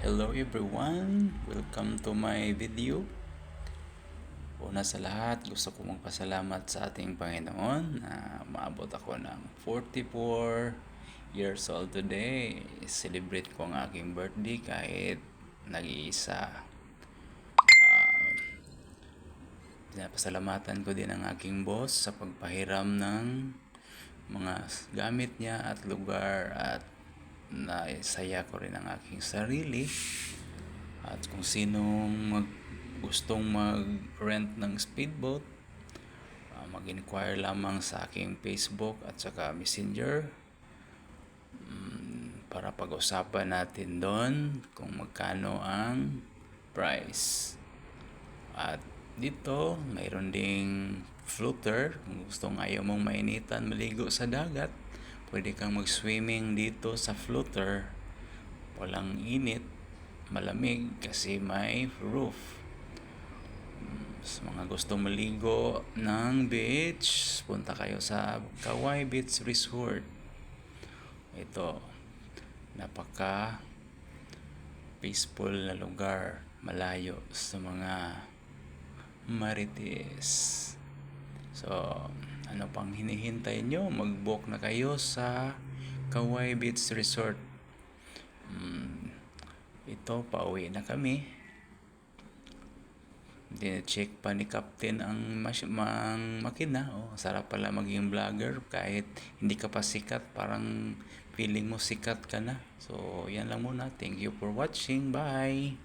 Hello everyone! Welcome to my video. Una sa lahat, gusto ko magpasalamat sa ating Panginoon na maabot ako ng 44 years old today. Celebrate ko ang aking birthday kahit nag-iisa. Pinapasalamatan ko din ang aking boss sa pagpahiram ng mga gamit niya at lugar, at naisaya ko rin ang aking sarili. At kung sinong gustong mag-rent ng speedboat, mag-inquire lamang sa aking Facebook at saka Messenger para pag-usapan natin doon kung magkano ang price. At dito, mayroon ding floater. Kung gustong ayaw mong mainitan maligo sa dagat, pwede kang mag-swimming dito sa floater. Walang init, malamig kasi may roof. Sa mga gustong maligo ng beach, punta kayo sa Kauai Beach Resort. Ito, napaka peaceful na lugar, malayo sa mga marites. So, ano pang hinihintay nyo? Mag-book na kayo sa Kauai Beach Resort. Ito, pauwi na kami. Dine-check pa ni Captain ang makina. Sarap pala maging vlogger kahit hindi ka pa sikat. Parang feeling mo sikat ka na. So, yan lang muna. Thank you for watching. Bye!